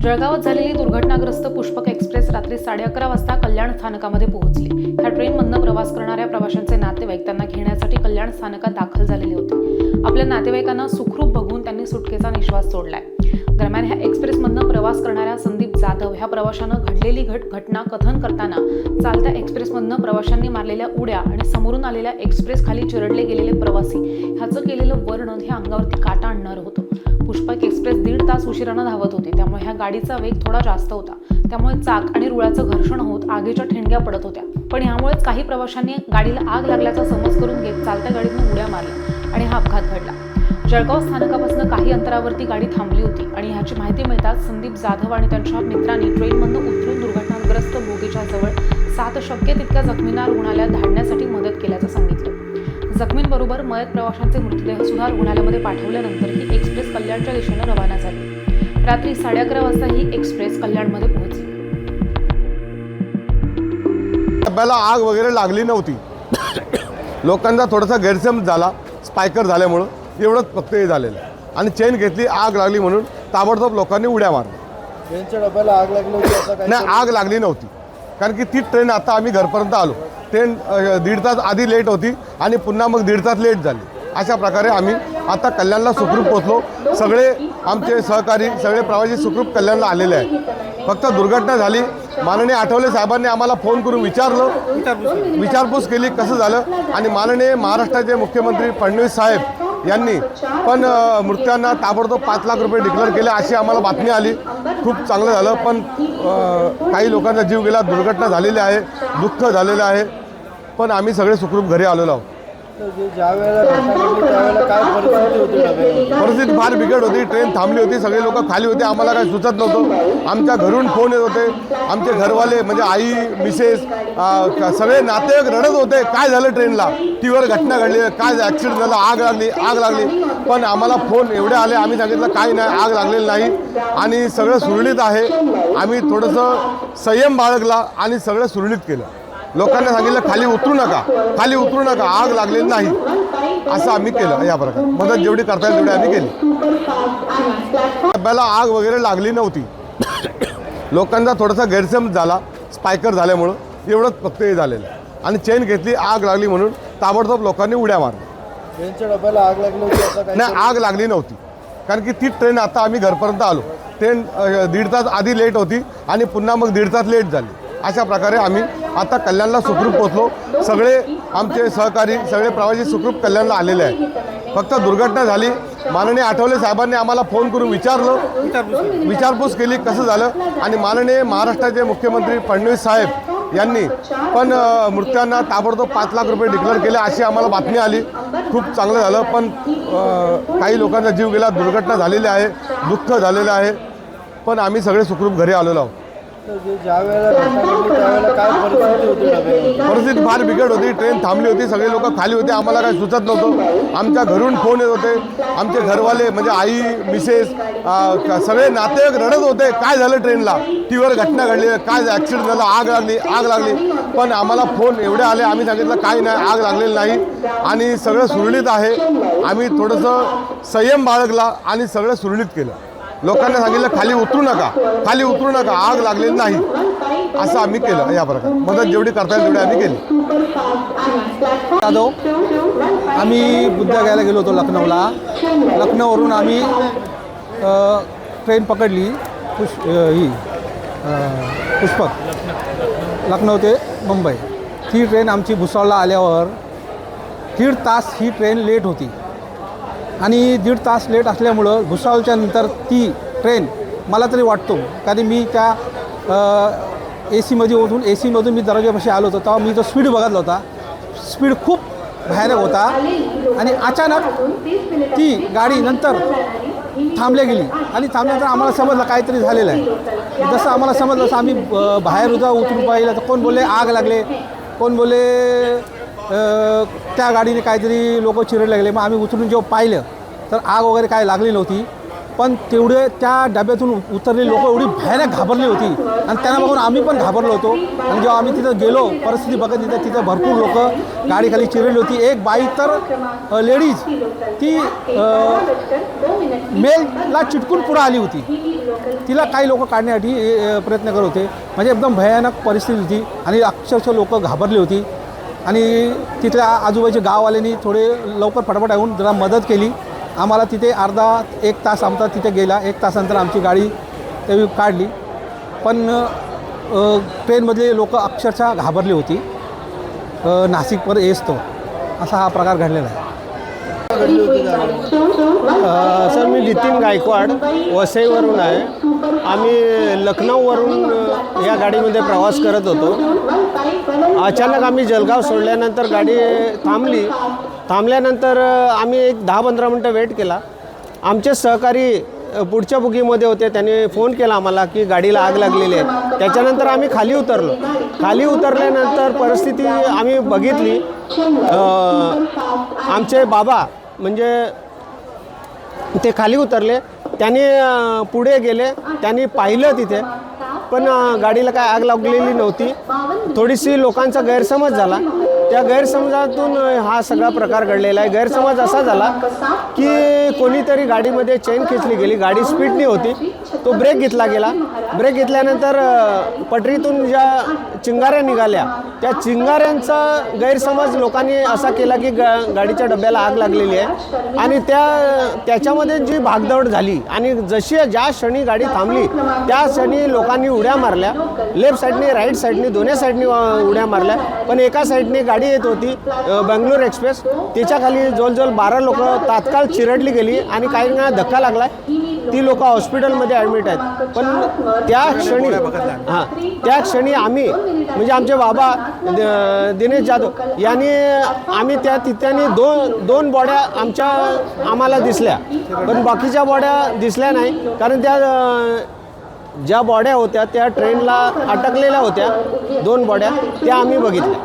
जळगावात झालेली दुर्घटनाग्रस्त पुष्पक एक्सप्रेस रात्री 11:30 वाजता कल्याण स्थानकामध्ये पोहोचली। ह्या ट्रेनमधून प्रवास करणाऱ्या प्रवाशांचे नातेवाईक त्यांना घेण्यासाठी कल्याण स्थानकात दाखल झालेले होते। आपल्या नातेवाईकांना सुखरूप बघून त्यांनी सुटकेचा निश्वास सोडलाय। दरम्यान ह्या एक्सप्रेसमधून प्रवास करणाऱ्या संदीप जाधव ह्या प्रवाशानं घडलेली घटना कथन करताना चालत्या एक्सप्रेसमधून प्रवाशांनी मारलेल्या उड्या आणि समोरून आलेल्या एक्सप्रेस खाली चिरडले गेलेले प्रवासी ह्याचं केलेलं वर्णन हे अंगावरती काटा आणणारं होतं। पुष्पक एक्सप्रेस 1.5 तास उशिरानं धावत होती, त्यामुळे ह्या गाडीचा वेग थोडा जास्त होता। त्यामुळे चाक आणि रुळाचं घर्षण होत आगीच्या ठिणग्या पडत होत्या। पण यामुळेच काही प्रवाशांनी गाडीला आग लागल्याचा समज करून घेत चालत्या गाडीतून उड्या मारल्या आणि हा अपघात घडला। जळगाव स्थानकापासून काही अंतरावरती गाडी थांबली होती आणि ह्याची माहिती मिळताच संदीप जाधव आणि त्यांच्या मित्रांनी ट्रेनमधून उतरून दुर्घटनाग्रस्त बोगीच्या जवळ 7 शक्य तितक्या जखमींना रुग्णालयात धाडण्यासाठी मदत केल्याचं सांगितलं। जखमींबरोबर मयत प्रवाशांचे मृतदेह सुद्धा रुग्णालयामध्ये पाठवल्यानंतर ही एक्सप्रेस कल्याणच्या दिशेनं रवाना झाली। रात्री 11:30 वाजता ही एक्सप्रेस कल्याणमध्ये पोहोचली। डब्याला आग वगैरे लागली नव्हती। लोकांचा थोडासा गैरसमज झाला स्पायकर झाल्यामुळं, एवढंच फक्त हे झालेलं। आणि चेन घेतली, आग लागली म्हणून ताबडतोब लोकांनी उड्या मारल्या। ट्रेनच्या डब्याला आग लागली होती असं काही? नाही, आग लागली नव्हती, कारण की ती ट्रेन आता आम्ही घरपर्यंत आलो। ट्रेन 1.5 तास आधी लेट होती आणि पुन्हा मग 1.5 तास लेट झाली। अशा प्रकारे आम्ही आता कल्याणला सुखरूप पोहोचलो। सगळे आमचे सहकारी, सगळे प्रवासी सुखरूप कल्याणला आलेले आहेत। फक्त दुर्घटना झाली। माननीय आठवले साहेबांनी आम्हाला फोन करून विचारपूस केली कसं झालं, आणि माननीय महाराष्ट्राचे मुख्यमंत्री फडणवीस साहेब यांनी पण मृतांना ताबडतोब 5 लाख रुपये डिक्लेअर केले अशी आम्हाला बातमी आली। खूप चांगलं झालं, पण काही लोकांचा जीव गेला, दुर्घटना झालेली आहे, दुःख झालेलं आहे, पण आम्ही सगळे सुखरूप घरी आलेलो आहोत। ज्या वेळेला घटना घडली त्यावेळेला काय परिस्थिती होती डब्याची? परिस्थिती फार बिकट होती। ट्रेन थांबली होती, सगळे लोक खाली होते, आम्हाला काही सुचत नव्हतं। आमच्या घरून फोन येत होते, आमचे घरवाले म्हणजे आई, मिसेस, सगळे नातेवाईक रडत होते, काय झालं ट्रेनला, टीव्हीवर घटना घडली, काय ॲक्सिडेंट झाला, आग लागली। पण आम्हाला फोन एवढे आले, आम्ही सांगितलं काही नाही, आग लागलेली नाही आणि सगळं सुरळीत आहे। आम्ही थोडंसं संयम बाळगला आणि सगळं सुरळीत केलं। लोकांना सांगितलं खाली उतरू नका, आग लागलेली नाही, असं आम्ही केलं। या प्रकारे मदत जेवढी करता येईल तेवढी आम्ही केली। डब्याला आग वगैरे लागली नव्हती। लोकांचा थोडासा गैरसमज झाला स्पायकर झाल्यामुळं, एवढंच फक्त हे झालेलं। आणि चेन घेतली, आग लागली म्हणून ताबडतोब लोकांनी उड्या मारल्या। ट्रेनच्या डब्याला आग लागली होती असं काही? नाही, आग लागली नव्हती, कारण की ती ट्रेन आता आम्ही घरपर्यंत आलो। ट्रेन 1.5 तास आधी लेट होती आणि पुन्हा मग 1.5 तास लेट झाली। अशा प्रकारे आम्ही आता कल्याणला सुखरूप पोहोचलो। सगळे आमचे सहकारी, सगळे प्रवासी सुखरूप कल्याणला आलेले आहेत। फक्त दुर्घटना झाली। माननीय आठवले साहेबांनी आम्हाला फोन करून विचारपूस केली कसं झालं, आणि माननीय महाराष्ट्राचे मुख्यमंत्री फडणवीस साहेब यांनी पण मृतांना ताबडतोब 5 लाख रुपये डिक्लेअर केले अशी आम्हाला बातमी आली। खूप चांगलं झालं, पण काही लोकांचा जीव गेला, दुर्घटना झालेली आहे, दुःख झालेलं आहे, पण आम्ही सगळे सुखरूप घरी आलेलो आहोत। ज्या वेळेला घटना घडली त्यावेळेला काय परिस्थिती होती डब्याची? परिस्थिती फार बिकट होती। ट्रेन थांबली होती, सगळे लोक खाली होते, आम्हाला काही सुचत नव्हतं। आमच्या घरून फोन येत होते, आमचे घरवाले म्हणजे आई, मिसेस, सगळे नातेवाईक रडत होते, काय झालं ट्रेनला, टीव्हीवर घटना घडली, काय ॲक्सिडेंट झाला, आग लागली। पण आम्हाला फोन एवढे आले, आम्ही सांगितलं काही नाही, आग लागलेली नाही आणि सगळं सुरळीत आहे। आम्ही थोडंसं संयम बाळगला आणि सगळं सुरळीत केलं। लोकांना सांगितलं खाली उतरू नका, आग लागलेली नाही, असं आम्ही केलं। या प्रकारे मदत जेवढी करता येईल तेवढी आम्ही केली। जाधव, आम्ही बुद्ध घ्यायला गेलो होतो लखनौवरून आम्ही ट्रेन पकडली पुष्पक लखनौ ते मुंबई। ती ट्रेन आमची भुसावळला आल्यावर 1.5 तास ही ट्रेन लेट होती आणि 1.5 तास लेट असल्यामुळं भुसावळच्या नंतर ती ट्रेन मला तरी वाटतो, कारण मी त्या एसीमधून मी दरवाजापाशी आलो होतो, तेव्हा मी तो स्पीड बघितला होता। स्पीड खूप भयानक होता आणि अचानक ती गाडी नंतर थांबल्या गेली आणि थांबल्यानंतर आम्हाला समजलं काहीतरी झालेलं आहे। जसं आम्हाला समजलं तसं आम्ही बाहेर उतरून पाहिलं तर कोण बोलले आग लागले, कोण बोलले त्या गाडीने काहीतरी लोक चिरडले लागले। मग आम्ही उतरून जेव्हा पाहिलं तर आग वगैरे काय लागली नव्हती। पण तेवढे त्या डब्यातून उतरलेली लोक एवढी भयानक घाबरली होती आणि त्यांना बघून आम्ही पण घाबरलो होतो. आणि जेव्हा आम्ही तिथं गेलो परिस्थिती बघत तिथं भरपूर लोक गाडीखाली चिरडली होती. एक बाई तर लेडीज ती मेलला चिटकून पुढं आली होती. तिला काही लोक काढण्यासाठी प्रयत्न करत होते. म्हणजे एकदम भयानक परिस्थिती होती आणि अक्षरशः लोक घाबरली होती. आणि तिथल्या आजूबाजूच्या गाववाल्यांनी थोडे लवकर फटाफट येऊन जरा मदत केली आम्हाला. तिथे अर्धा एक तास आमचा तिथे गेला. 1 तासानंतर आमची गाडी ते काढली. पण ट्रेनमधले लोक अक्षरशः घाबरली होती. नाशिकवर येतो असा हा प्रकार घडलेला आहे. सर मी नितीन गायकवाड वसईवरून आहे. आम्ही लखनौवरून या गाडीमध्ये प्रवास करत होतो. अचानक आम्ही जळगाव सोडल्यानंतर गाडी थांबल्यानंतर आम्ही एक 10-15 मिनटं वेट केला. आमचे सहकारी पुढच्या बुकीमध्ये होते. त्यांनी फोन केला आम्हाला की गाडीला आग लागलेली आहे. त्याच्यानंतर आम्ही खाली उतरलो. खाली उतरल्यानंतर परिस्थिती आम्ही बघितली. आमचे बाबा म्हणजे ते खाली उतरले. त्यांनी पुढे गेले. त्यांनी पाहिलं तिथे पण गाडीला काय आग लागलेली नव्हती. थोडीशी लोकांचा गैरसमज झाला. त्या गैरसमजातून हा सगळा प्रकार घडलेला आहे. गैरसमज असा झाला की कोणीतरी गाडीमध्ये चेन खेचली गेली. गाडी स्पीडनी होती. तो ब्रेक घेतला गेला. ब्रेक घेतल्यानंतर पटरीतून ज्या चिंगाऱ्या निघाल्या त्या चिंगाऱ्यांचा गैरसमज लोकांनी असा केला की गाडीच्या डब्याला आग लागलेली आहे. आणि त्याच्यामध्ये जी भागदौड झाली आणि ज्या क्षणी गाडी थांबली त्या क्षणी लोकांनी उड्या मारल्या. लेफ्ट साईडने राईट साईडने दोन्ही साईडने उड्या मारल्या. पण एका साईडने गाडी येत होती बेंगलोर एक्सप्रेस. तिच्याखाली जवळजवळ 12 लोक तात्काळ चिरडली गेली आणि काहींना धक्का लागला. ती लोक हॉस्पिटलमध्ये ॲडमिट आहेत. पण त्या क्षणी आम्ही म्हणजे आमचे बाबा दिनेश जाधव यांनी आम्ही त्या तिथ्याने दोन बॉड्या आम्हाला दिसल्या. पण बाकीच्या बॉड्या दिसल्या नाही. कारण त्या ज्या बॉड्या होत्या त्या ट्रेनला अटकलेल्या होत्या. 2 बॉड्या त्या आम्ही बघितल्या.